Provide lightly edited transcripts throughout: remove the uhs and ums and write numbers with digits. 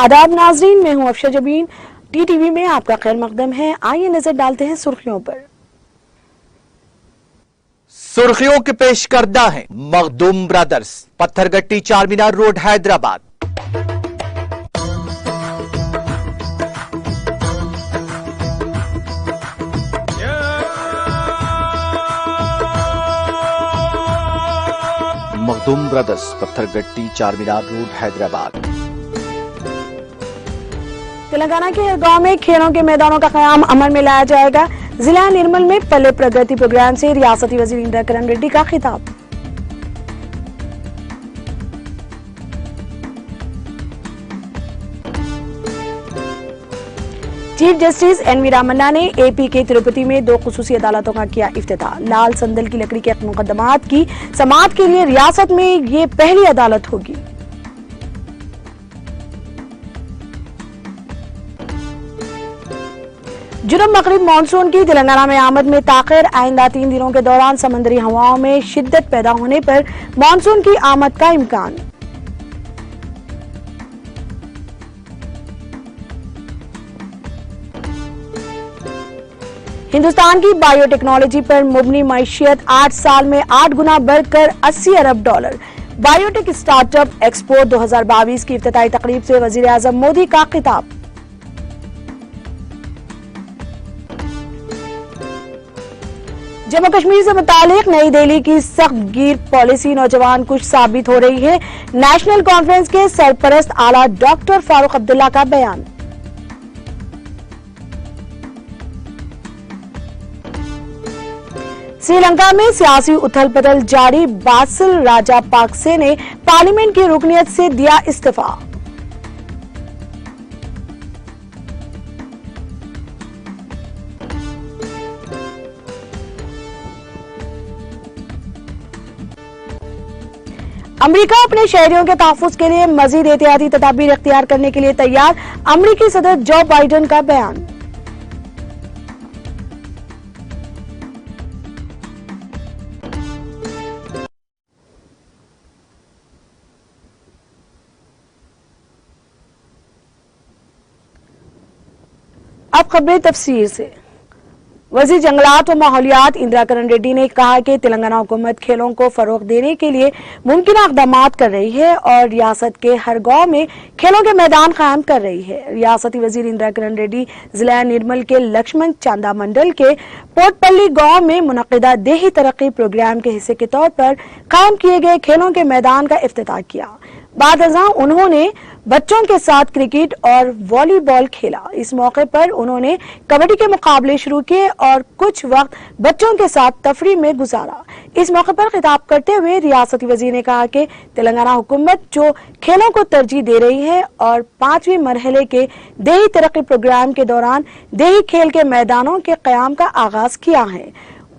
आदाब नाजरीन, मैं हूं अफशा जबीन। टीटीवी में आपका खैर मकदम है। आइए नजर डालते हैं सुर्खियों पर। सुर्खियों के पेश करदा है Makhdoom brothers, Pathergatti Charminar road, Hyderabad. Makhdoom brothers, Pathergatti Charminar road, Hyderabad. Telangana के हर गांव में खेलों के मैदानों का क़याम अमल में लाया जाएगा। जिला निर्मल में पल्ले प्रगति प्रोग्राम से रियासती वजीर इंदिरा किरण रेड्डी का खिताब। चीफ जस्टिस एनवी रामन्ना ने एपी के तिरुपति में 2 खुसूसी अदालतों का किया इफ्तिताह। लाल संदल की लकड़ी के मुकदमात की समाअत के लिए रियासत में ये पहली अदालत होगी। जुनूब मगरिब मानसून की तेलंगाना में आमद में ताखिर। आइंदा 3 दिनों के दौरान समंदरी हवाओं में शिद्दत पैदा होने पर मानसून की आमद का इम्कान। हिंदुस्तान की बायोटेक्नोलॉजी पर मुबनी मईशियत 8 साल में 8 गुना बढ़कर $80 अरब। बायोटेक स्टार्टअप एक्सपो 2022 की इफ्तिताई तकरीब से वजीर आजम मोदी का खिताब। जम्मू कश्मीर से मुतालिक नई दिल्ली की सख्त गिर पॉलिसी नौजवान कुछ साबित हो रही है। नेशनल कॉन्फ्रेंस के सरपरस्त आला डॉक्टर फारूक अब्दुल्ला का बयान। श्रीलंका में सियासी उथल पुथल जारी। बासिल राजापाक्से ने पार्लियामेंट की रुकनियत से दिया इस्तीफा। अमेरिका अपने शहरियों के तहफ्फुज़ के लिए मजीद एहतियाती तदाबीर इख्तियार करने के लिए तैयार। अमेरिकी सदर जो बाइडेन का बयान। अब खबरें तफसील से। वजीर जंगलात व माहौलियात इंदिरा किरण रेड्डी ने कहा कि तेलंगाना हुकूमत खेलों को फरोग देने के लिए मुमकिन इक़दाम कर रही है और रियासत के हर गांव में खेलों के मैदान कायम कर रही है। रियासती वजीर इंदिरा किरण रेड्डी जिला निर्मल के लक्ष्मण चांदा मंडल के पोटपल्ली गांव में मुनक़िदा देही तरक्की प्रोग्राम के हिस्से के तौर पर कायम किए गए खेलों के मैदान का इफ्तिताह किया। बाद अज़ां उन्होंने बच्चों के साथ क्रिकेट और वॉलीबॉल खेला। इस मौके पर उन्होंने कबड्डी के मुकाबले शुरू किए और कुछ वक्त बच्चों के साथ तफरीह में गुजारा। इस मौके पर खिताब करते हुए रियासती वजीर ने कहा कि तेलंगाना हुकूमत जो खेलों को तरजीह दे रही है और 5वें मरहले के देही तरक्की प्रोग्राम के दौरान देही खेल के मैदानों के क़याम का आगाज किया है।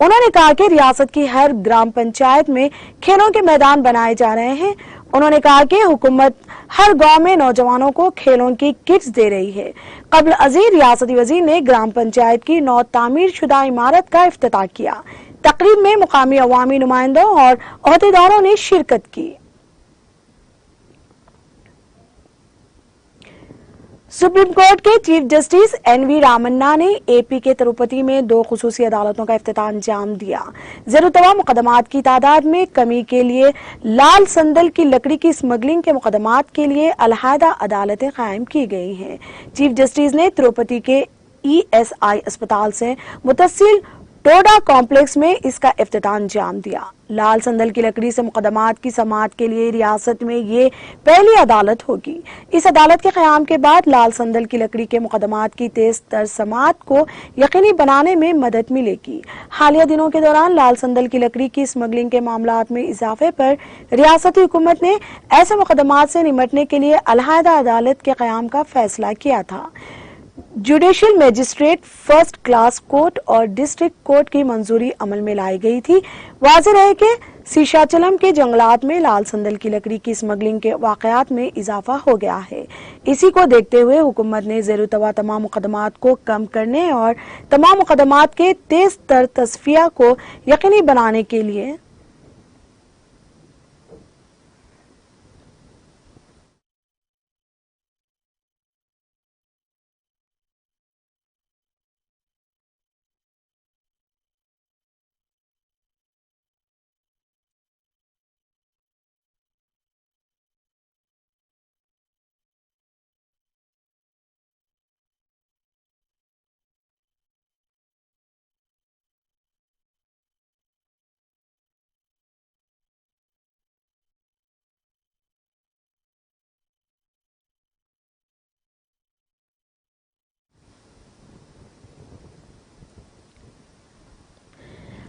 उन्होंने कहा कि रियासत की हर ग्राम पंचायत में खेलों के मैदान बनाए जा रहे हैं। उन्होंने कहा कि हुकूमत हर गांव में नौजवानों को खेलों की किट्स दे रही है। कबल अजीज रियासती वजीर ने ग्राम पंचायत की नौ तामीर शुदा इमारत का इफ्तिताह किया। तकरीब में मुकामी अवामी नुमाइंदों और ओहदेदारों ने शिरकत की। सुप्रीम कोर्ट के चीफ जस्टिस एनवी रामन्ना ने एपी के तिरुपति में 2 खुसूसी अदालतों का इफ्तिताह अंजाम दिया। ज़ेरुतवा मुकदमात की तादाद में कमी के लिए लाल संदल की लकड़ी की स्मगलिंग के मुकदमात के लिए अलहदा अदालतें कायम की गई हैं। चीफ जस्टिस ने तिरुपति के ESI अस्पताल से मुतसिल टोडा कॉम्प्लेक्स में इसका इफ्तिताह अंजाम दिया। लाल संदल की लकड़ी से मुकदमात की समाअत के लिए रियासत में ये पहली अदालत होगी। इस अदालत के क़याम के बाद लाल संदल की लकड़ी के मुकदमात की तेज तर समाअत को यकीनी बनाने में मदद मिलेगी। हालिया दिनों के दौरान लाल संदल की लकड़ी की स्मगलिंग के मामलात में इजाफे पर रियासती हुकूमत ने ऐसे मुकदमात से निपटने के लिए अलहदा अदालत के क़याम का फैसला किया था। Judicial magistrate, first class court और डिस्ट्रिक्ट कोर्ट की मंजूरी अमल में लाई गई थी। वाज़ेह है कि सीशाचलम के जंगलात में लाल संदल की लकड़ी की स्मगलिंग के वाकयात में इजाफा हो गया है। इसी को देखते हुए हुकूमत ने ज़ेरुतवा तमाम मुकदमात को कम करने और तमाम मुकदमात के तेज तर तस्फिया को यकीनी बनाने के लिए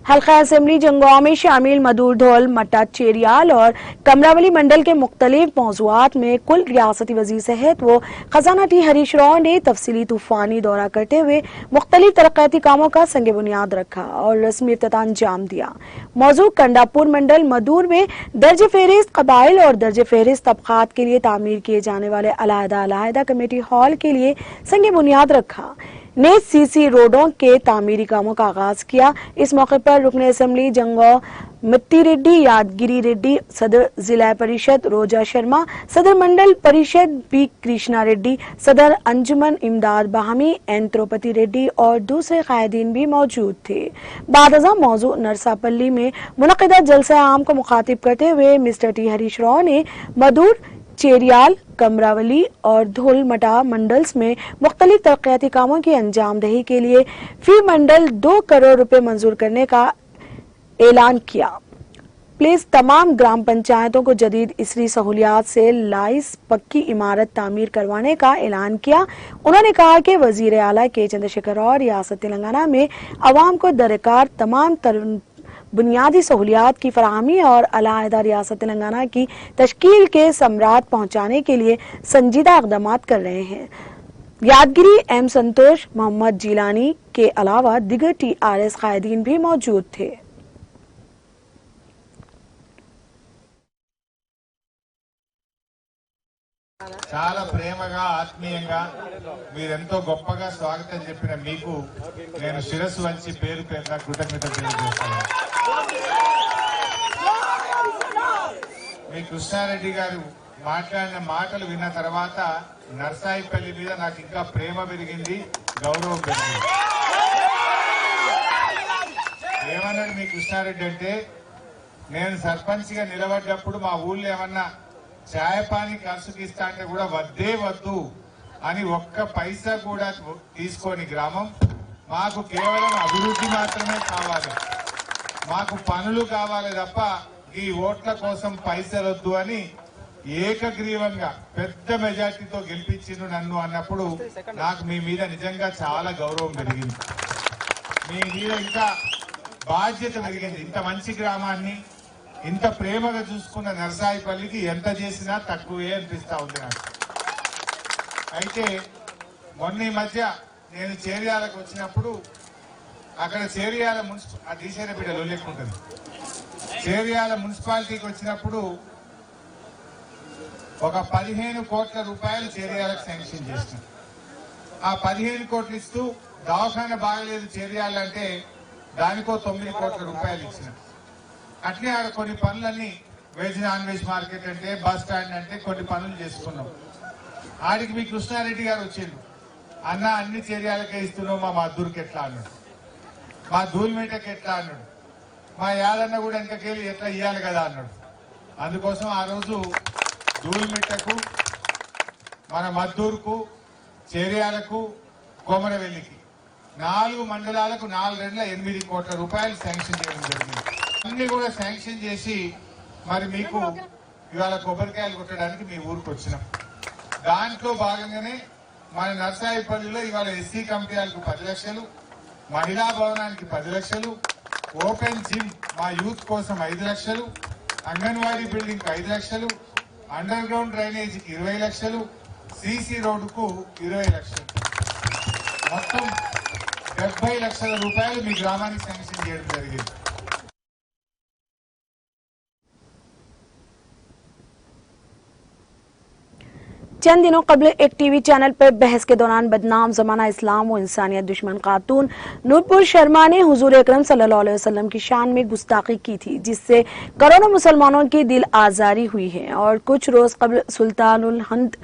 हल्का असेंबली जंगवा में शामिल मदूर धौल मट्टा चेरियाल और कमरावली मंडल के मुख्तलिफ मौज़ूआत में कुल रियासती वज़ीर सहित वो खजाना टी हरीश राव ने तफसीली तूफानी दौरा करते हुए मुख्तलिफ तरक्याती कामों का संग बुनियाद रखा और रस्मी इफ्तिताह अंजाम दिया। मौजू कंडापुर मंडल मदूर में दर्ज फहरिस्त कबाइल और दर्ज फहरिस्त तबकात के लिए तामीर किए जाने वाले अलहदा कमेटी हॉल के लिए संग बुनियाद रखा। ने सीसी रोडों के तामीरी कामों का आगाज किया। इस मौके पर रुकन असेंबली जंगो मिट्टी रेड्डी, यादगिरी रेड्डी, सदर जिला परिषद रोजा शर्मा, सदर मंडल परिषद बी कृष्णा रेड्डी, सदर अंजुमन इमदाद बाहमी एन त्रोपति रेड्डी और दूसरे कायदीन भी मौजूद थे। बादजा मौजू नरसापल्ली में मुनक़िदा जलसा आम को मुखातिब करते हुए मिस्टर टी हरीश राव ने मदूर, चेरियाल, कमरावली और धोलमटा मंडल्स में मुख्तलिफ तरक्याती कामों की अंजामदही के लिए फी मंडल 2 करोड़ रुपए मंजूर करने का ऐलान किया। प्लीज तमाम ग्राम पंचायतों को जदीद इसरी सहूलियात से लाइस पक्की इमारत तामीर करवाने का ऐलान किया। उन्होंने कहा कि वजीर आला के चंद्रशेखर और रियासत तेलंगाना में अवाम को दरकार तमाम बुनियादी सहूलियात की फराहमी और अलहदा रियासत तेलंगाना की तश्कील के समरात पहुंचाने के लिए संजीदा इक़दाम कर रहे हैं। यादगिरी एम संतोष, मोहम्मद जिलानी के अलावा दिगर TRS कायदीन भी मौजूद थे। చాలా ప్రేమగా ఆత్మీయంగా మీరెంతో గొప్పగా స్వాగతం చెప్పిన మీకు నేను శిరస్సు వంచి పేరు పేరున కృతజ్ఞతలు తెలియజేస్తున్నాను। మీ కృష్ణారెడ్డి గారు మాట్లాడిన మాటలు విన్న తర్వాత నర్సాయిపల్లి మీద నాకు ఇంకా ప్రేమ పెరిగింది, గౌరవం పెరిగింది। ఏమన్నాడు మీ కృష్ణారెడ్డి అంటే, నేను సర్పంచ్గా నిలబడ్డప్పుడు మా ఊళ్ళో ఏమన్నా ఛాయపాని ఖర్చుకి ఇస్తా అంటే కూడా వద్దే వద్దు అని ఒక్క పైసా కూడా తీసుకోని గ్రామం, మాకు కేవలం అభివృద్ధి మాత్రమే కావాలి, మాకు పనులు కావాలి తప్ప ఈ ఓట్ల కోసం పైసలు వద్దు అని ఏకగ్రీవంగా పెద్ద మెజార్టీతో గెలిపించిండు నన్ను అన్నప్పుడు నాకు మీ మీద నిజంగా చాలా గౌరవం పెరిగింది, మీ మీద ఇంకా బాధ్యత పెరిగింది। ఇంత మంచి గ్రామాన్ని ఇంత ప్రేమగా చూసుకున్న నర్సాయిపల్లికి ఎంత చేసినా తక్కువే అనిపిస్తా ఉంది నాకు। అయితే మొన్న ఈ మధ్య నేను చేరియాలకు వచ్చినప్పుడు అక్కడ చేరియాల బిడ్డలు లెక్కుంటుంది, చేరియాల మున్సిపాలిటీకి వచ్చినప్పుడు ఒక 15 కోట్ల రూపాయలు చేరియాలకు శాంక్షన్ చేసిన। ఆ 15 కోట్లు ఇస్తూ దవాఖాన బాగలేదు చేరియాలంటే దానికో 9 కోట్ల రూపాయలు ఇచ్చిన। అట్లే ఆడ కొన్ని పనులన్నీ వెజ్ నాన్ వెజ్ మార్కెట్ అంటే బస్ స్టాండ్ అంటే కొన్ని పనులు చేసుకున్నాం। ఆడికి మీ కృష్ణారెడ్డి గారు వచ్చిండు, అన్న అన్ని చర్యలకే ఇస్తున్నావు, మా మద్దూరుకి ఎట్లా అన్నాడు, మా ధూల్మేటకి ఎట్లా అన్నాడు, మా యాదన్న కూడా ఇంకకెళ్ళి ఎట్లా ఇయ్యాలి కదా అన్నాడు। అందుకోసం ఆ రోజు ధూల్మిట్టకు, మన మద్దూరుకు, చేర్యాలకు, కోమరవెల్లికి 4 మండలాలకు 4 కోట్ల రూపాయలు శాంక్షన్ చేయడం జరిగింది। అన్ని కూడా శాంక్షన్ చేసి మరి మీకు ఇవాళ కొబ్బరికాయలు కొట్టడానికి మీ ఊరికి వచ్చినాం। దాంట్లో భాగంగానే మన నర్సాయిపల్లిలో ఇవాళ ఎస్సీ కమిటీలకు 10 లక్షలు, మహిళా భవనానికి 10 లక్షలు, ఓపెన్ జిమ్ మా యూత్ కోసం 5 లక్షలు, అంగన్వాడీ బిల్డింగ్ 5 లక్షలు, అండర్ గ్రౌండ్ డ్రైనేజీకి 20 లక్షలు, సీసీ రోడ్డుకు 20 లక్షలు, మొత్తం 70 లక్షల రూపాయలు మీ గ్రామానికి శాంక్షన్ చేయడం జరిగింది। चंद दिनों कबल एक टीवी चैनल पर बहस के दौरान बदनाम जमाना इस्लाम व इंसानियत दुश्मन खातून नूरपुर शर्मा ने हुजूर अकरम सल्लल्लाहु अलैहि वसल्लम की शान में गुस्ताखी की थी, जिससे करोड़ों मुसलमानों की दिल आजारी हुई है। और कुछ रोज कबल सुल्तानुल हिंद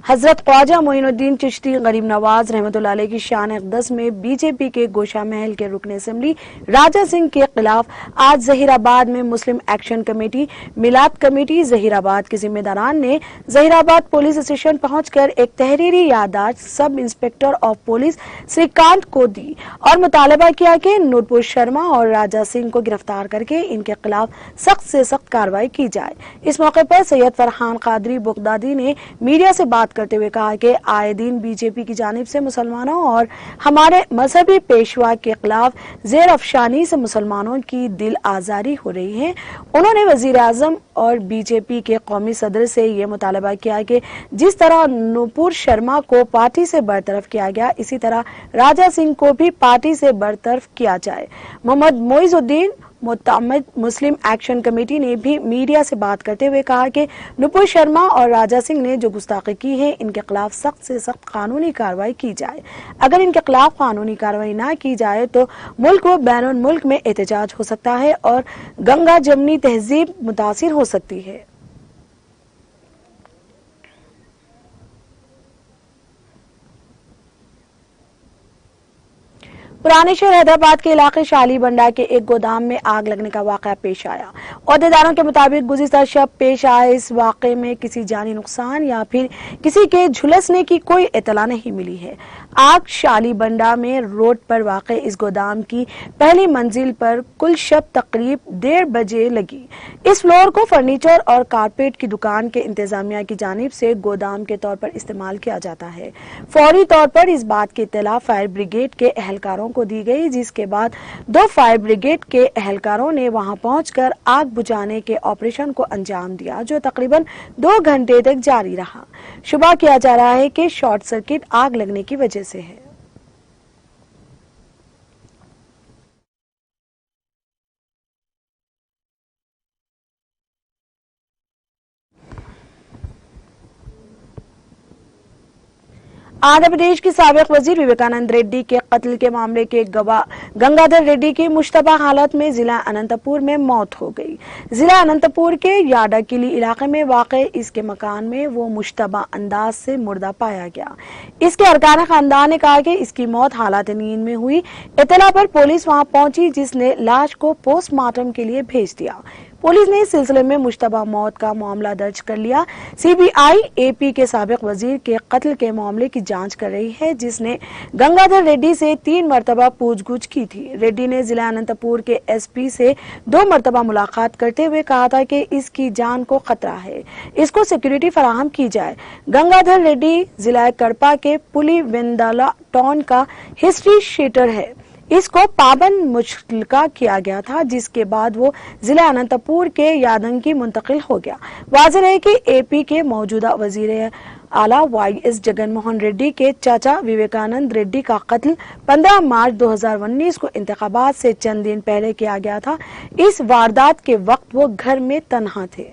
हजरत ख्वाजा मोइनुद्दीन चिश्ती गरीब नवाज रहमतुल्लाह अलैह की शान अक़दस में बीजेपी के गोशा महल के रुकन असेंबली राजा सिंह के खिलाफ आज जहीराबाद में मुस्लिम एक्शन कमेटी, मिलाद कमेटी जहीराबाद के जिम्मेदारान ने जहीराबाद पुलिस स्टेशन पहुंचकर एक तहरीरी याददाश्त sub inspector of police Shrikant को दी और मुतालबा किया कि नूरपुर शर्मा और राजा सिंह को गिरफ्तार करके इनके खिलाफ सख्त से सख्त कार्रवाई की जाए। इस मौके पर सैयद फरहान कादरी बुगदादी ने मीडिया से बात बात करते हुए कहा कि आए दिन बीजेपी की जानिब से मुसलमानों और हमारे मजहबी पेशवा के खिलाफ जेर अफशानी से मुसलमानों की दिल आजारी हो रही है। उन्होंने वजीर आजम और बीजेपी के कौमी सदर से ये मुतालबा किया कि जिस तरह नुपुर शर्मा को पार्टी से बरतरफ किया गया, इसी तरह राजा सिंह को भी पार्टी से बरतरफ किया जाए। मोहम्मद मोइजुद्दीन मुत्तमद मुस्लिम एक्शन कमेटी ने भी मीडिया से बात करते हुए कहा कि नुपुर शर्मा और राजा सिंह ने जो गुस्ताखी की है, इनके खिलाफ सख्त से सख्त कानूनी कार्रवाई की जाए। अगर इनके खिलाफ कानूनी कार्रवाई ना की जाए तो मुल्क व बैनुल मुल्क में एहतजाज हो सकता है और गंगा जमनी तहजीब मुतासिर हो सकती है। पुराने शहर हैदराबाद के इलाके शाली बंडा के एक गोदाम में आग लगने का वाकया पेश आया। अहदेदारों के मुताबिक गुज़िश्ता शब पेश आए इस वाकये में किसी जानी नुकसान या फिर किसी के झुलसने की कोई इतला नहीं मिली है। आग शाली बंडा में रोड पर वाक़े इस गोदाम की पहली मंजिल पर कुल शब तकरीब 1:30 बजे लगी। इस फ्लोर को फर्नीचर और कारपेट की दुकान के इंतजामिया की जानिब से गोदाम के तौर पर इस्तेमाल किया जाता है। फौरी तौर पर इस बात की इत्तला फायर ब्रिगेड के एहलकारों को दी गई, जिसके बाद 2 फायर ब्रिगेड के एहलकारों ने वहां पहुंचकर आग बुझाने के ऑपरेशन को अंजाम दिया, जो तकरीबन 2 घंटे तक जारी रहा। शुबा किया जा रहा है कि शॉर्ट सर्किट आग लगने की वजह से है। आंध्र प्रदेश की साबिक वजीर विवेकानंद रेड्डी के कत्ल के मामले के गवाह गंगाधर रेड्डी की मुश्तबा हालत में जिला अनंतपुर में मौत हो गई। जिला अनंतपुर के याडाकिली इलाके में वाक़े इसके मकान में वो मुश्तबा अंदाज से मुर्दा पाया गया। इसके अरकान खानदान ने कहा कि इसकी मौत हालात नींद में हुई। इत्तला पर पुलिस वहां पहुंची, जिसने लाश को पोस्टमार्टम के लिए भेज दिया। पुलिस ने इस सिलसिले में मुश्तबा मौत का मामला दर्ज कर लिया। सीबीआई एपी के साबिक वजीर के कत्ल के मामले की जांच कर रही है, जिसने गंगाधर रेड्डी से 3 मरतबा पूछगुछ की थी। रेड्डी ने जिला अनंतपुर के एसपी से 2 मरतबा मुलाकात करते हुए कहा था कि इसकी जान को खतरा है, इसको सिक्योरिटी फराहम की जाए। गंगाधर रेड्डी जिला कड़पा के पुलिवेंदाला टाउन का हिस्ट्री शीटर है। इसको पाबंद मुश्किल किया गया था, जिसके बाद वो जिला अनंतपुर के यादंगी मुंतकिल हो गया। वाज़ेह है कि एपी के मौजूदा वजीर आला YS जगनमोहन रेड्डी के चाचा विवेकानंद रेड्डी का कत्ल 15 मार्च 2019 को इंतखाबात से चंद दिन पहले किया गया था। इस वारदात के वक्त वो घर में तन्हा थे।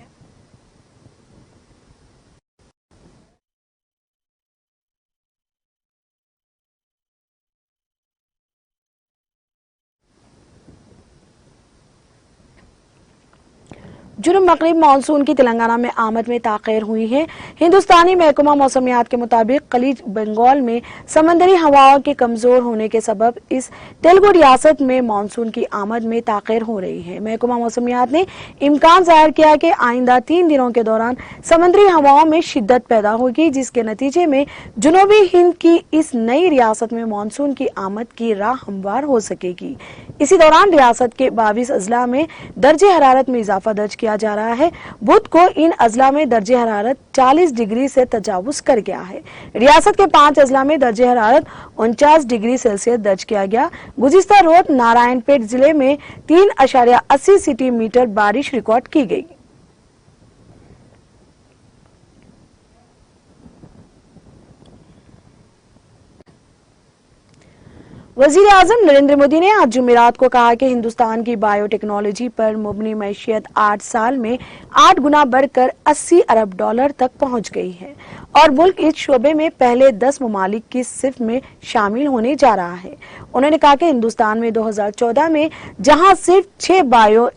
जुनूब मगरिब मानसून की तेलंगाना में आमद में ताख़ीर हुई है। हिंदुस्तानी महकमा मौसमियात के मुताबिक खलीज बंगाल में समंदरी हवाओं के कमजोर होने के सबब इस तेलुगु रियासत में मानसून की आमद में ताख़ीर हो रही है। महकमा मौसमियात ने इम्कान जाहिर किया कि आइंदा 3 दिनों के दौरान समंदरी हवाओं में शिद्दत पैदा होगी, जिसके नतीजे में जनूबी हिंद की इस नई रियासत में मानसून की आमद की राह हमवार हो सकेगी। इसी दौरान रियासत के 22 अजला में दर्जे हरारत में इजाफा दर्ज किया जा रहा है। बुध को इन अजला में दर्जे हरारत 40 डिग्री से तजावुज कर गया है। रियासत के 5 अजला में दर्जे हरारत 49 डिग्री सेल्सियस दर्ज किया गया। गुज़िश्ता रोज नारायणपेट जिले में 3.80 सेंटीमीटर बारिश रिकॉर्ड की गई। वजीर आजम नरेंद्र मोदी ने आज जुमेरात को कहा कि हिंदुस्तान की बायोटेक्नोलॉजी पर मुबनी मैशियत 8 साल में 8 गुना बढ़कर 80 अरब डॉलर तक पहुंच गई है और मुल्क इस शोबे में पहले 10 ममालिक की सिर्फ में शामिल होने जा रहा है। उन्होंने कहा कि हिंदुस्तान में 2014 में जहां सिर्फ 6 बायो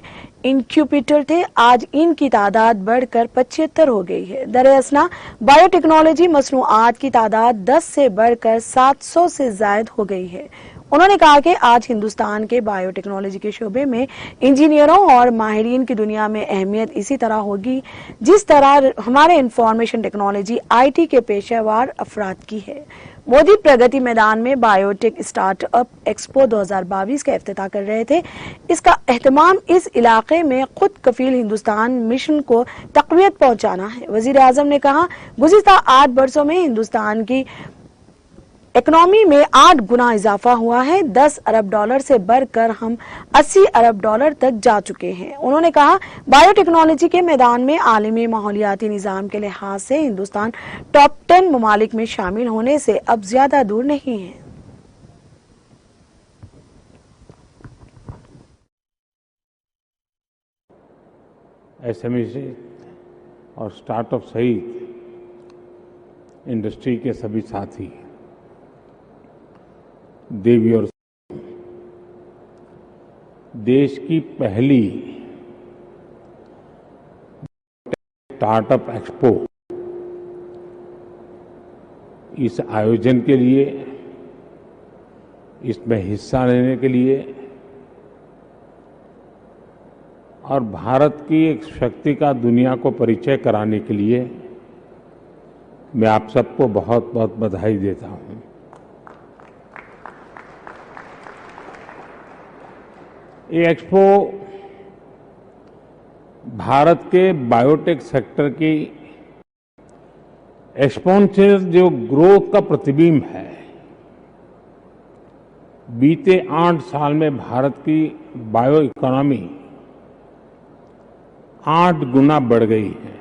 इंक्यूबेटर थे, आज इनकी तादाद बढ़कर 75 हो गई है। दरअसल बायोटेक्नोलॉजी मसनूआत की तादाद 10 से बढ़कर 700 से ज्यादा हो गई है। उन्होंने कहा कि आज हिंदुस्तान के बायोटेक्नोलॉजी के शोबे में इंजीनियरों और माहिरीन की दुनिया में अहमियत इसी तरह होगी जिस तरह हमारे इंफॉर्मेशन टेक्नोलॉजी IT के पेशेवर अफराद की है। मोदी प्रगति मैदान में बायोटेक स्टार्टअप एक्सपो 2022 का इफ्तिताह कर रहे थे। इसका एहतमाम इस इलाके में खुद कफील हिंदुस्तान मिशन को तक़वियत पहुंचाना है। वजीर आजम ने कहा, गुज़िश्ता 8 वर्षों में हिंदुस्तान की इकोनॉमी में 8 गुना इजाफा हुआ है। 10 अरब डॉलर से बढ़कर हम 80 अरब डॉलर तक जा चुके हैं। उन्होंने कहा, बायोटेक्नोलॉजी के मैदान में आलमी माहौलियाती निज़ाम के लिहाज से हिंदुस्तान टॉप 10 ममालिक में शामिल होने से अब ज्यादा दूर नहीं है। एसएमई और स्टार्टअप सहित इंडस्ट्री के सभी साथी, देवी और देश की पहली स्टार्टअप एक्सपो इस आयोजन के लिए, इसमें हिस्सा लेने के लिए और भारत की एक शक्ति का दुनिया को परिचय कराने के लिए मैं आप सबको बहुत बहुत बधाई देता हूं। ये एक्सपो भारत के बायोटेक सेक्टर की एक्सपोनेंशियल जो ग्रोथ का प्रतिबिंब है। बीते 8 साल में भारत की बायो इकोनॉमी 8 गुना बढ़ गई है।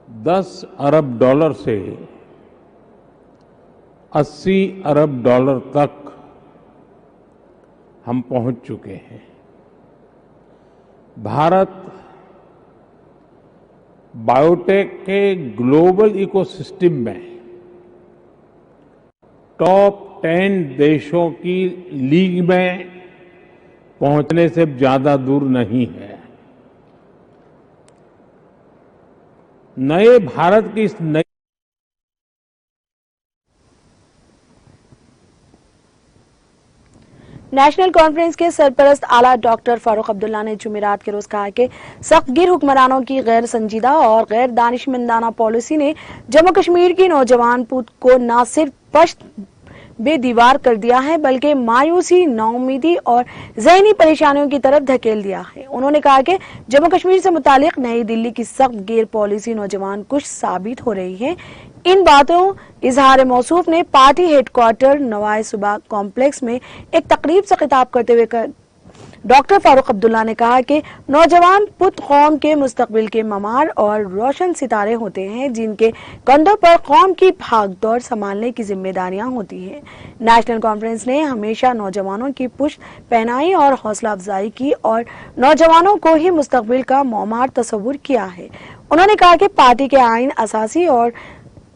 10 अरब डॉलर से 80 अरब डॉलर तक हम पहुंच चुके हैं। भारत बायोटेक के ग्लोबल इकोसिस्टम में टॉप 10 देशों की लीग में पहुंचने से ज्यादा दूर नहीं है। नए भारत की इस नई नेशनल कॉन्फ्रेंस के सरपरस्त आला डॉक्टर फारूक अब्दुल्ला ने जुमेरात के रोज कहा कि सख्तगीर हुक्मरानों की गैर संजीदा और गैर दानिशमंदाना पॉलिसी ने जम्मू कश्मीर की नौजवान पूत को न सिर्फ पश्त बेदीवार कर दिया है बल्कि मायूसी, नाउमीदी और ज़हनी परेशानियों की तरफ धकेल दिया है। उन्होंने कहा कि जम्मू कश्मीर से मुतालिक नई दिल्ली की सख्त गैर पॉलिसी नौजवान कुछ साबित हो रही है। इन बातों इजहार मौसूफ ने पार्टी हेडक्वार्टर नवाए सुबह कॉम्प्लेक्स में एक तकरीब से खिताब करते हुए डॉक्टर फारूक अब्दुल्ला ने कहा कि नौजवान पुत कौम के मुस्तकबिल के ममार और रोशन सितारे होते हैं, जिनके कंधों पर कौम की भागदौड़ संभालने की जिम्मेदारियां होती हैं। नेशनल कॉन्फ्रेंस ने हमेशा नौजवानों की पुष्ट पहनाई और हौसला अफजाई की और नौजवानों को ही मुस्तकबिल का मौमार तस्वुर किया है। उन्होंने कहा कि पार्टी के आइन असासी और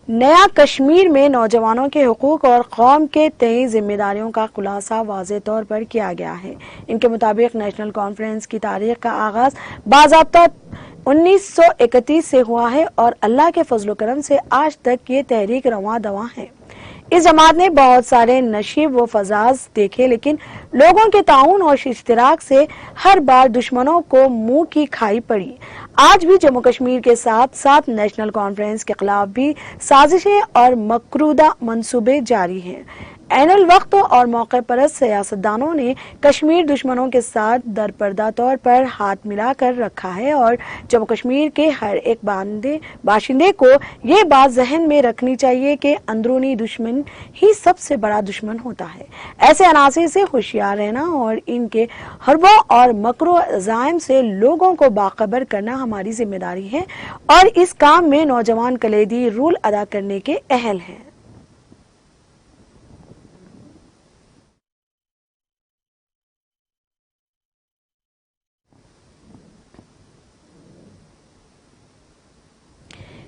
नया कश्मीर में नौजवानों के हुकूक और कौम के तय जिम्मेदारियों का खुलासा वाज़े तौर पर किया गया है। इनके मुताबिक नेशनल कॉन्फ्रेंस की तारीख का आगाज बाज़ाब्ता 1931 से हुआ है और अल्लाह के फजल करम से आज तक ये तहरीक रवां दवा है। इस जमात ने बहुत सारे नशीब व फजाज देखे, लेकिन लोगों के ताउन और इश्तिराक से हर बार दुश्मनों को मुंह की खाई पड़ी। आज भी जम्मू कश्मीर के साथ साथ नेशनल कॉन्फ्रेंस के खिलाफ भी साजिशें और मकरूदा मंसूबे जारी हैं। ऐनुल वक्त और मौके परस्त सियासतदानों ने कश्मीर दुश्मनों के साथ दरपर्दा तौर पर हाथ मिलाकर रखा है और जम्मू कश्मीर के हर एक बाशिंदे को ये बात जहन में रखनी चाहिए कि अंदरूनी दुश्मन ही सबसे बड़ा दुश्मन होता है। ऐसे अनासिर से होशियार रहना और इनके हरबों और मकरो अज़ाइम से लोगों को बाखबर करना हमारी जिम्मेदारी है और इस काम में नौजवान कलीदी रोल अदा करने के अहल हैं।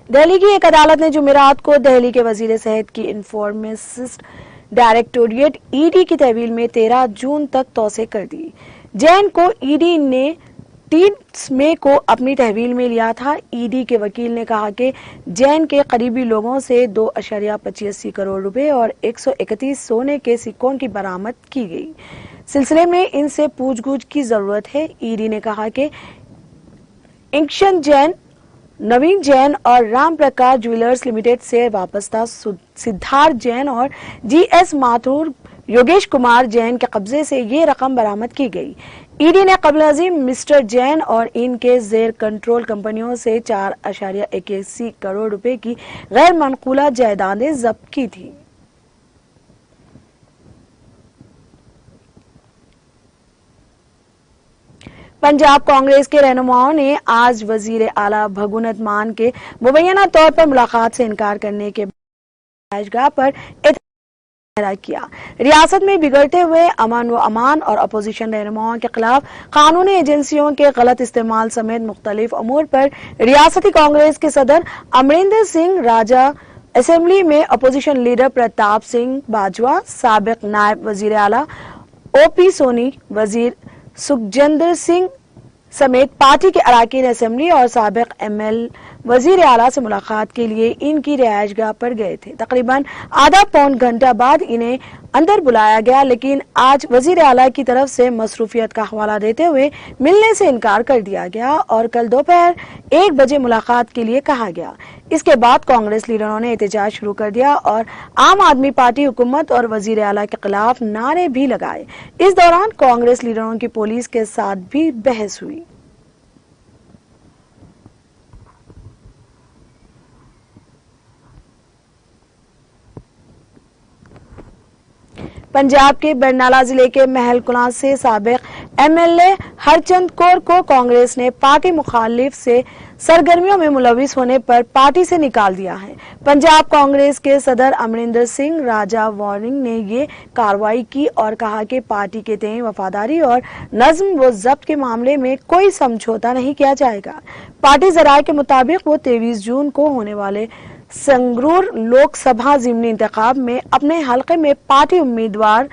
दिल्ली की एक अदालत ने जुमेरात को दिल्ली के वजीर सेहत की इंफॉर्मेसिस्ट डायरेक्टोरेट ईडी की तहवील में 13 जून तक तोसे कर दी। जैन को ईडी ने 30 मई को अपनी तहवील में लिया था। ईडी के वकील ने कहा कि जैन के करीबी लोगों से 2.85 करोड़ रुपए और 131 सोने के सिक्कों की बरामद की गई। सिलसिले में इनसे पूछगछ की जरूरत है। ईडी ने कहा कि इंक्शन जैन नवीन जैन और राम प्रकाश ज्वेलर्स लिमिटेड से वापस्ता सिद्धार्थ जैन और जीएस माथुर योगेश कुमार जैन के कब्जे से ये रकम बरामद की गई। ईडी ने कबल अजीम मिस्टर जैन और इनके जेर कंट्रोल कंपनियों से 4.81 करोड़ रुपए की गैर मनकूला जायदादें जब्त की थी। पंजाब कांग्रेस के रहनुमाओं ने आज वजीर आला भगवंत मान के मुबैना तौर पर मुलाकात से इनकार करने के बाद पर किया। रियासत में बिगड़ते हुए अमन व अमान और अपोजिशन रहनुमाओं के खिलाफ कानूनी एजेंसियों के गलत इस्तेमाल समेत मुख्तलिफ अमूर पर रियासती कांग्रेस के सदर अमरिंदर सिंह राजा, असेंबली में अपोजिशन लीडर प्रताप सिंह बाजवा, साबिक नायब वजीर आला ओपी सोनी, वजीर सुखजिंदर सिंह समेत पार्टी के अरकान असेंबली और साबिक एमएल वजीर आला से मुलाकात के लिए इनकी रिहायशगाह पर गए थे। तकरीबन आधा पौन घंटा बाद इन्हें अंदर बुलाया गया, लेकिन आज वजीर आला की तरफ से मसरूफियत का हवाला देते हुए मिलने से इनकार कर दिया गया और कल दोपहर 1 बजे मुलाकात के लिए कहा गया। इसके बाद कांग्रेस लीडरों ने एहतजाज शुरू कर दिया और आम आदमी पार्टी हुकूमत और वजीर आला के खिलाफ नारे भी लगाए। इस दौरान कांग्रेस लीडरों की पुलिस के साथ भी बहस हुई। पंजाब के बरनाला जिले के महलकलां से साबिक एमएलए हरचंद कौर को कांग्रेस ने पार्टी मुखालिफ से सरगर्मियों में मुलविस होने पर पार्टी से निकाल दिया है। पंजाब कांग्रेस के सदर अमरिंदर सिंह राजा वार्निंग ने ये कार्रवाई की और कहा कि पार्टी के तय वफादारी और नज्म व जब्त के मामले में कोई समझौता नहीं किया जाएगा। पार्टी जराये के मुताबिक वो 23 जून को होने वाले संगरूर लोकसभा ज़िमनी इंतखाब में अपने हलके में पार्टी उम्मीदवार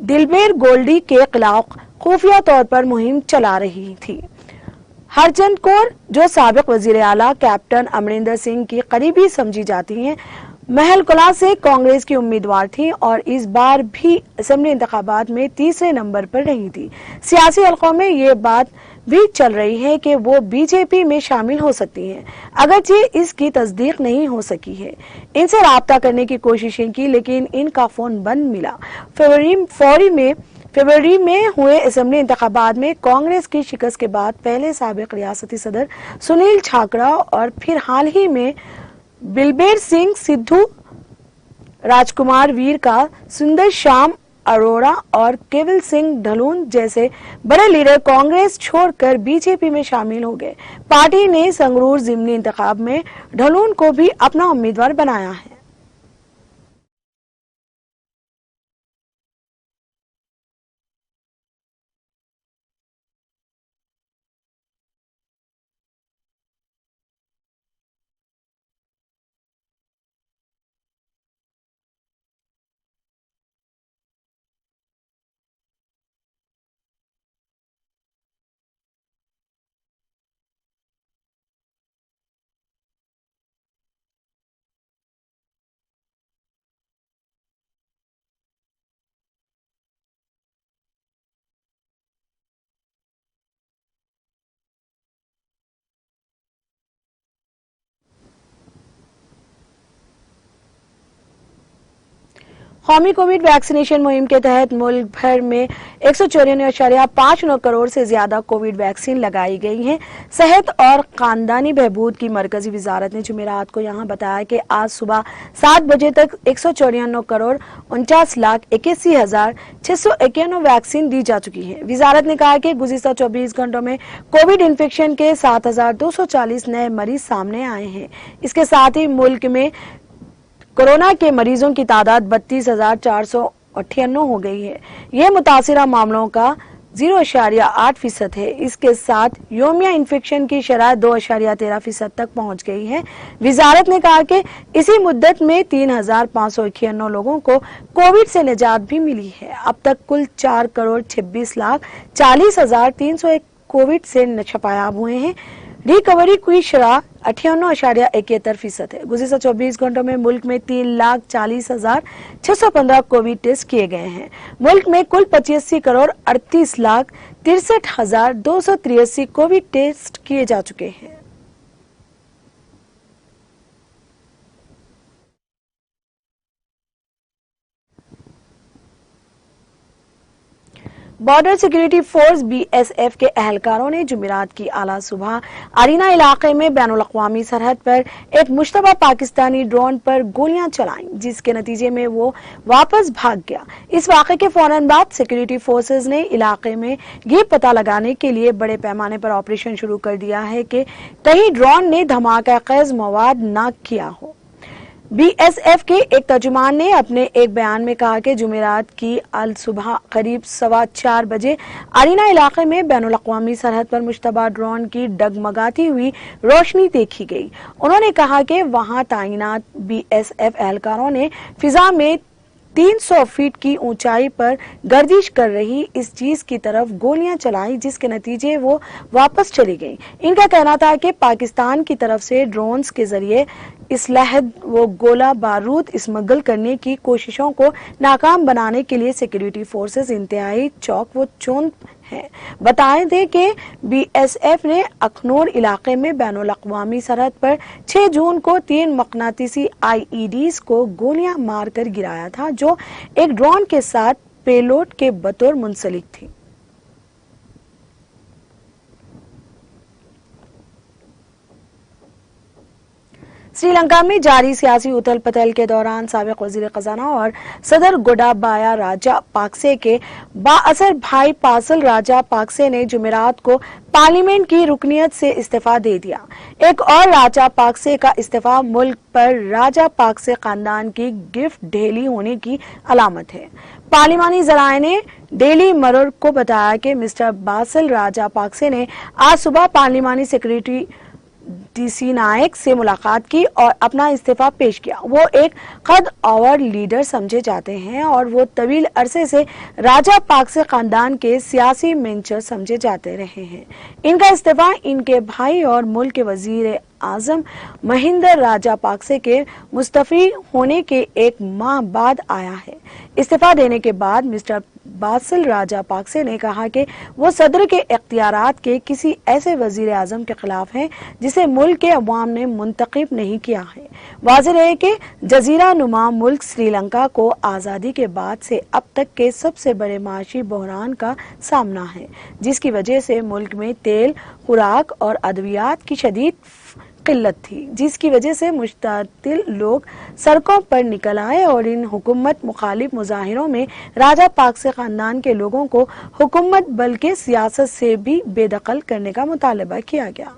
दिलबेर गोल्डी के खिलाफ खुफिया तौर पर मुहिम चला रही थी। हरचंद कौर, जो साबिक वजीर आला कैप्टन अमरिंदर सिंह की करीबी समझी जाती हैं, महलकलां से कांग्रेस की उम्मीदवार थी और इस बार भी असेंबली इंतखाबात में तीसरे नंबर पर रही थी। सियासी हलकों में ये बात भी चल रही है कि वो बीजेपी में शामिल हो सकती हैं, अगरचे इसकी तस्दीक नहीं हो सकी है। इनसे राब्ता करने की कोशिशें की, लेकिन इनका फोन बंद मिला। फरवरी में हुए असेंबली इंतखाबात में कांग्रेस की शिकस्त के बाद पहले साबिक रियासती सदर सुनील छाकड़ा और फिर हाल ही में बिलबेर सिंह सिद्धू, राजकुमार वीर का, सुंदर श्याम अरोड़ा और केवल सिंह ढलून जैसे बड़े लीडर कांग्रेस छोड़कर बीजेपी में शामिल हो गए। पार्टी ने संगरूर ज़िमनी इंतखाब में ढलून को भी अपना उम्मीदवार बनाया है। कौमी कोविड वैक्सीनेशन मुहिम के तहत मुल्क भर में 194.59 करोड़ से ज्यादा कोविड वैक्सीन लगाई गई हैं। सेहत और खानदानी बहबूद की मरकजी वजारत ने जुमेरात को यहां बताया कि आज सुबह 7 बजे तक 194 करोड़ 49,81,691 वैक्सीन दी जा चुकी है। वजारत ने कहा कि गुज़िश्ता 24 घंटों में कोविड इन्फेक्शन के 7,240 नए मरीज सामने आए हैं। इसके साथ ही मुल्क में कोरोना के मरीजों की तादाद 32,498 हो गई है। यह मुतासिरा मामलों का 0.8% है। इसके साथ योमिया इन्फेक्शन की शरह 2.13% तक पहुंच गई है। वजारत ने कहा कि इसी मुद्दत में 3,591 लोगों को कोविड से निजात भी मिली है। अब तक कुल 4,26,40,301 कोविड से शफायाब हुए हैं। रिकवरी की शरह 58.71% है। गुज़िश्ता 24 घंटों में मुल्क में 3,40,615 कोविड टेस्ट किए गए हैं। मुल्क में कुल 85,38,63,283 कोविड टेस्ट किए जा चुके हैं। बॉर्डर सिक्योरिटी फोर्स बीएसएफ के अहलकारों ने जुमेरात की आला सुबह अरीना इलाके में बैनुल-अक़वामी सरहद पर एक मुश्तबा पाकिस्तानी ड्रोन पर गोलियां चलाईं, जिसके नतीजे में वो वापस भाग गया। इस वाक़े के फौरन बाद सिक्योरिटी फोर्सेज ने इलाके में ये पता लगाने के लिए बड़े पैमाने पर ऑपरेशन शुरू कर दिया है कि कहीं ड्रोन ने धमाका खेज मवाद न किया हो। बीएसएफ के एक तर्जुमान ने अपने एक बयान में कहा कि जुमेरात की अल सुबह करीब 4:15 बजे अरीना इलाके में बैनुल-अक़वामी सरहद पर मुश्तबा ड्रोन की डगमगाती हुई रोशनी देखी गई। उन्होंने कहा कि वहां तैनात बीएसएफ एहलकारों ने फिजा में 300 फीट की ऊंचाई पर गर्दिश कर रही इस चीज की तरफ गोलियां चलाई, जिसके नतीजे वो वापस चली गईं। इनका कहना था कि पाकिस्तान की तरफ से ड्रोन्स के जरिए इसलहद व गोला बारूद स्मगल करने की कोशिशों को नाकाम बनाने के लिए सिक्योरिटी फोर्सेस इंतहाई चौक व चौंध हैं। बताएं दें कि बीएसएफ ने अखनूर इलाके में बैनुल-अक़वामी सरहद पर 6 जून को 3 मकनातीसी आईईडीज को गोलियां मारकर गिराया था, जो एक ड्रोन के साथ पेलोड के बतौर मुंसलिक थी। श्रीलंका में जारी सियासी उथल पथल के दौरान साबिक वजीर खजाना और सदर गोटाबाया राजापाक्से के बाअसर भाई पासल राजापाक्से ने जुमेरात को पार्लियामेंट की रुकनियत से इस्तीफा दे दिया। एक और राजापाक्से का इस्तीफा मुल्क पर राजापाक्से खानदान की गिफ्ट ढेली होने की अलामत है। पार्लिमानी जराए ने डेली मरर को बताया कि मिस्टर बासल राजापाक्से ने आज सुबह पार्लिमानी सेक्रेटरी डीसी नायक से मुलाकात की और अपना इस्तीफा पेश किया। वो एक कद और लीडर समझे जाते हैं और वो तवील अरसे से राजापाक्से खानदान के सियासी मेंटर समझे जाते रहे हैं। इनका इस्तीफा इनके भाई और मुल्क के वजीर आजम महिंदर राजापाक्से के मुस्तफी होने के एक माह बाद आया है। इस्तीफा देने के बाद मिस्टर बासिल राजापाक्से ने कहा कि वो सदर के इख्तियारात के किसी ऐसे वजीर आजम के खिलाफ हैं जिसे मुल्क के अवाम ने मुंतखब नहीं किया है। वाज़ेह है कि जजीरा नुमा मुल्क श्रीलंका को आज़ादी के बाद से अब तक के सबसे बड़े माशी बहरान का सामना है, जिसकी वजह से मुल्क में तेल, खुराक और अद्वियात की शदीद किल्लत थी, जिसकी वजह से मुश्तातिल लोग सड़कों पर निकल आए और इन हुकूमत मुखालिफ मुजाहिरों में राजापाक्से खानदान के लोगों को हुकूमत बल्कि सियासत से भी बेदखल करने का मुतालबा किया गया।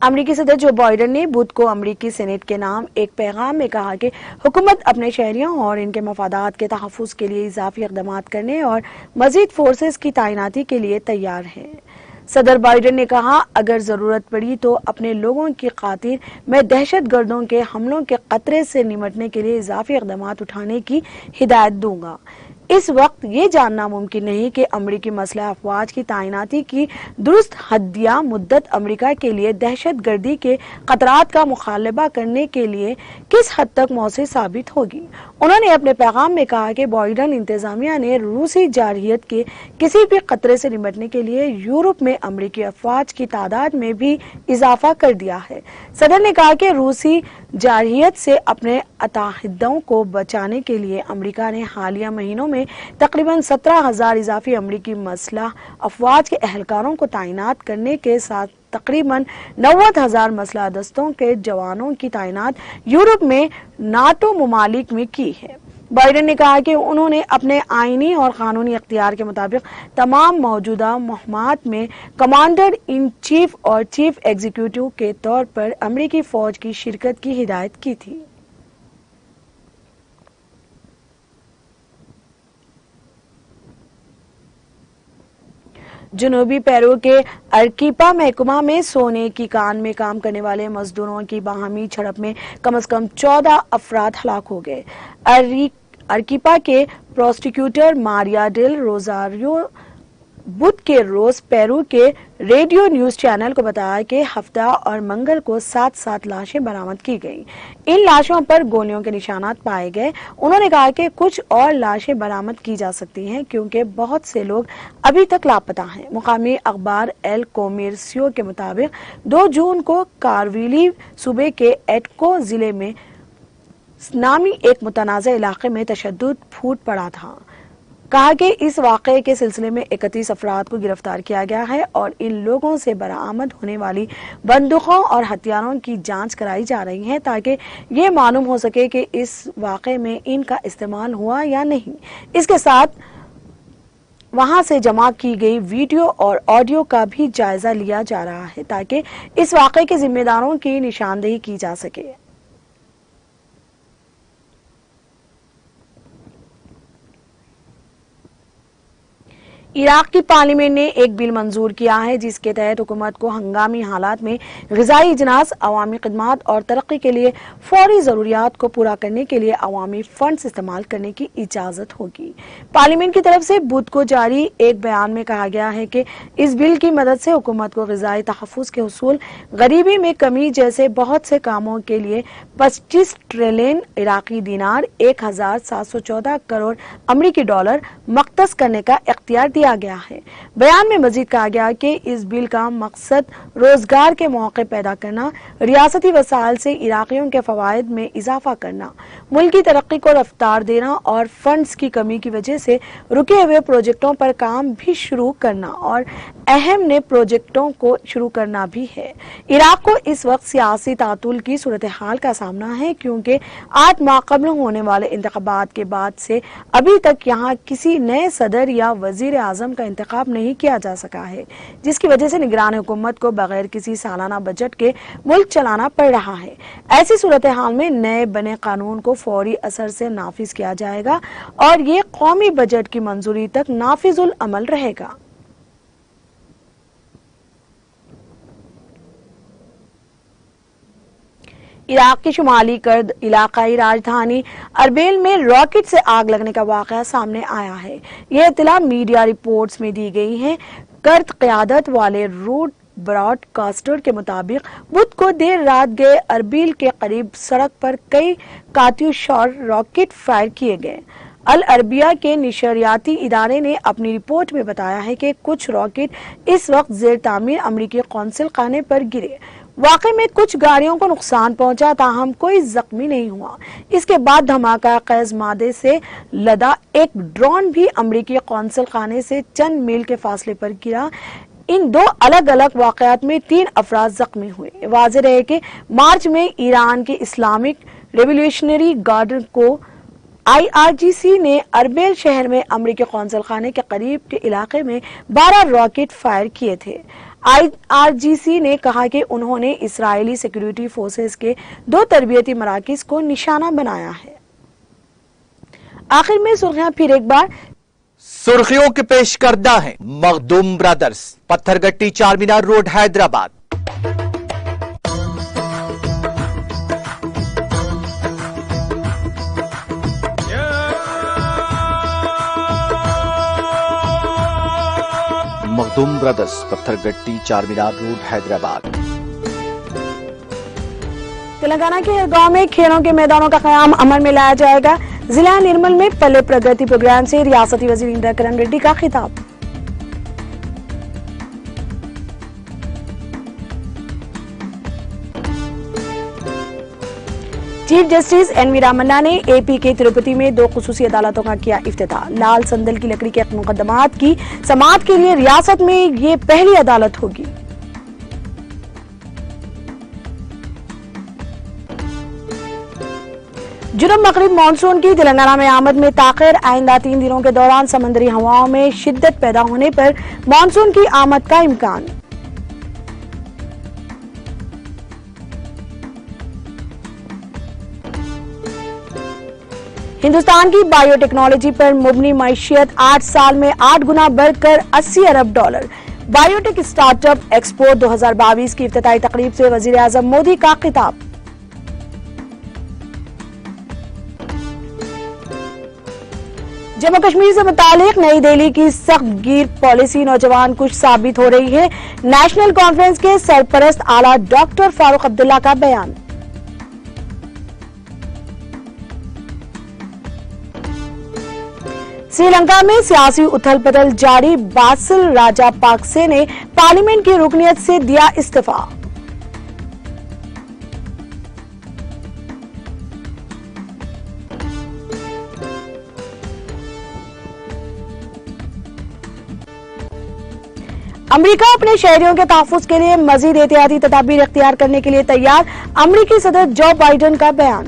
अमरीकी सदर जो बाइडेन ने बुध को अमरीकी सेनेट के नाम एक पैगाम में कहा कि हुकूमत अपने शहरियों और इनके मफादात के तहफ़्फ़ुज़ के लिए इजाफी इक़दाम करने और मज़ीद फोर्सेस की तैनाती के लिए तैयार है। सदर बाइडेन ने कहा, अगर ज़रूरत पड़ी तो अपने लोगों की खातिर मैं दहशत गर्दों के हमलों के खतरे से निमटने के लिए इजाफी इक़दाम उठाने की हिदायत दूंगा। इस वक्त ये जानना मुमकिन नहीं कि अमरीकी मसलह अफवाज की तैनाती की दुरुस्त हद्दिया मुद्दत अमरीका के लिए दहशत गर्दी के खतरात का मुकाबला करने के लिए किस हद तक मौसर साबित होगी। उन्होंने अपने पैगाम में कहा कि बाइडेन इंतजामिया ने रूसी जारहियत के किसी भी खतरे से निपटने के लिए यूरोप में अमरीकी अफवाज की तादाद में भी इजाफा कर दिया है। सदर ने कहा कि रूसी जारहियत से अपने अताहिदों को बचाने के लिए अमरीका ने हालिया महीनों में तकरीबन 17,000 इजाफी अमरीकी मसलह अफवाज के एहलकारों को तैनात करने के साथ तकरीबन 90,000 मसलह दस्तों के जवानों की तैनात यूरोप में नाटो मुमालिक में की है। बाइडेन ने कहा कि उन्होंने अपने आईनी और कानूनी इख्तियार के मुताबिक तमाम मौजूदा मुहिमात में कमांडर इन चीफ और चीफ एग्जीक्यूटिव के तौर पर अमरीकी फौज की शिरकत की हिदायत की थी। जनूबी पेरू के अरकीपा महकुमा में सोने की कान में काम करने वाले मजदूरों की बाहमी झड़प में कम से कम 14 अफराद हलाक हो गए। अरकीपा के प्रोसिक्यूटर मारिया डेल रोजारियो बुध के रोज पेरू के रेडियो न्यूज चैनल को बताया कि हफ्ता और मंगल को 7 लाशें बरामद की गई। इन लाशों पर गोलियों के निशानात पाए गए। उन्होंने कहा कि कुछ और लाशें बरामद की जा सकती हैं क्योंकि बहुत से लोग अभी तक लापता हैं। मुकामी अखबार एल कोमेर्सियो के मुताबिक 2 जून को कारविली सूबे के एटको जिले में नामी एक मुतनाज़ इलाके में तशद्दुद फूट पड़ा था। कहा कि इस वाक़े के सिलसिले में 31 अफराद को गिरफ्तार किया गया है और इन लोगों से बरामद होने वाली बंदूकों और हथियारों की जांच कराई जा रही है ताकि ये मालूम हो सके कि इस वाक़े में इनका इस्तेमाल हुआ या नहीं। इसके साथ वहां से जमा की गई वीडियो और ऑडियो का भी जायजा लिया जा रहा है ताकि इस वाक़े के जिम्मेदारों की निशानदेही की जा सके। इराक की पार्लियामेंट ने एक बिल मंजूर किया है जिसके तहत हुकूमत को हंगामी हालात में ग़िज़ाई इजनास, अवामी खिदमात और तरक्की के लिए फौरी ज़रूरियात को पूरा करने के लिए अवामी फंड्स इस्तेमाल करने की इजाज़त होगी। पार्लियामेंट की तरफ से बुध को जारी एक बयान में कहा गया है कि इस बिल की मदद से हुकूमत को ग़िज़ाई तहफ़्फ़ुज़ के हुसूल, गरीबी में कमी जैसे बहुत से कामों के लिए 25 ट्रिलियन इराकी दिनार 1714 करोड़ अमरीकी डॉलर मख्तस करने का इख्तियार दिया गया है। बयान में मजीद कहा गया कि इस बिल का मकसद रोजगार के मौके पैदा करना, रियासती वसाइल से इराकियों के फवायद में इजाफा करना, मुल्क की तरक्की को रफ्तार देना और फंड्स की कमी की वजह से रुके हुए प्रोजेक्टों पर काम भी शुरू करना और अहम नए प्रोजेक्टों को शुरू करना भी है। इराक को इस वक्त सियासी तातुल की सूरत हाल का सामना है क्योंकि 8 माह कबल होने वाले इंतखाबात के बाद से अभी तक यहाँ किसी नए सदर या वजीर आजम का इंतखाब नहीं किया जा सका है, जिसकी वजह से निगरान हुकूमत को बगैर किसी सालाना बजट के मुल्क चलाना पड़ रहा है। ऐसी सूरत हाल में नए बने कानून को फौरी असर से नाफिज किया जाएगा और ये कौमी बजट की मंजूरी तक नाफिजुल अमल रहेगा। इराक की शुमाली कर्द इलाकाई राजधानी अरबिल में रॉकेट से आग लगने का वाक़या सामने आया है। यह इत्तला मीडिया रिपोर्ट्स में दी गई है। कर्द क़यादत वाले रूट ब्रॉडकास्टर के मुताबिक बुध को देर रात गए अरबिल के करीब सड़क पर कई कात्यूशा रॉकेट फायर किए गए। अल अरबिया के नशरियाती इदारे ने अपनी रिपोर्ट में बताया है कि कुछ रॉकेट इस वक्त जेर तामीर अमरीकी कौंसिल खाने पर गिरे। वाकई में कुछ गाड़ियों को नुकसान पहुंचा, ताहम कोई जख्मी नहीं हुआ। इसके बाद धमाका खैज मादे से लदा एक ड्रोन भी अमरीकी कौंसिल खाने से चंद मील के फासले पर गिरा। इन 2 अलग अलग वाकयात में 3 अफराद जख्मी हुए। वाज़ेह रहे कि मार्च में ईरान के इस्लामिक रेवोल्यूशनरी गार्ड को IRGC ने अरबिल शहर में अमरीकी कौंसिल खाने के करीब के इलाके में 12 रॉकेट फायर किए थे। IRGC ने कहा कि उन्होंने इस्राएली सिक्योरिटी फोर्सेस के 2 तरबियती मराकिज को निशाना बनाया है। आखिर में सुर्खियां फिर एक बार। सुर्खियों के पेश करदा है Makhdoom brothers, Pathergatti Charminar road, Hyderabad. Makhdoom brothers, Pathergatti Charminar road, Hyderabad. Telangana के हर गांव में खेलों के मैदानों का क़याम अमल में लाया जाएगा। जिला निर्मल में पल्ले प्रगति प्रोग्राम से रियासती वजीर इंदिरा किरण रेड्डी का खिताब। चीफ जस्टिस NV रामन्ना ने AP के तिरुपति में 2 खुसूसी अदालतों का किया इफ्तिताह। लाल संदल की लकड़ी के मुकदमात की समाअत के लिए रियासत में ये पहली अदालत होगी। जुनूब मगरिब मानसून की तेलंगाना में आमद में ताखिर। आइंदा 3 दिनों के दौरान समंदरी हवाओं में शिद्दत पैदा होने पर मानसून की आमद का इम्कान। हिंदुस्तान की बायोटेक्नोलॉजी पर मुबनी मैशियत 8 साल में 8 गुना बढ़कर $80 अरब। बायोटेक स्टार्टअप एक्सपो 2022 की इफ्तिताई तकरीब से वजीर आजम मोदी का खिताब। जम्मू कश्मीर से मुतालिक नई दिल्ली की सख्त गिर पॉलिसी नौजवान कुछ साबित हो रही है। नेशनल कॉन्फ्रेंस के सरपरस्त आला डॉक्टर फारूक अब्दुल्ला का बयान। श्रीलंका में सियासी उथल पुथल जारी, बासिल राजापाक्से ने पार्लियामेंट की रुकनियत से दिया इस्तीफा। अमेरिका अपने शहरियों के तहफ्फुज़ के लिए मजीद एहतियाती तदाबीर इख्तियार करने के लिए तैयार, अमेरिकी सदर जो बाइडेन का बयान।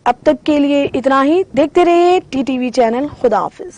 अब तक के लिए इतना ही। देखते रहिए टीटीवी चैनल। खुदा हाफिज।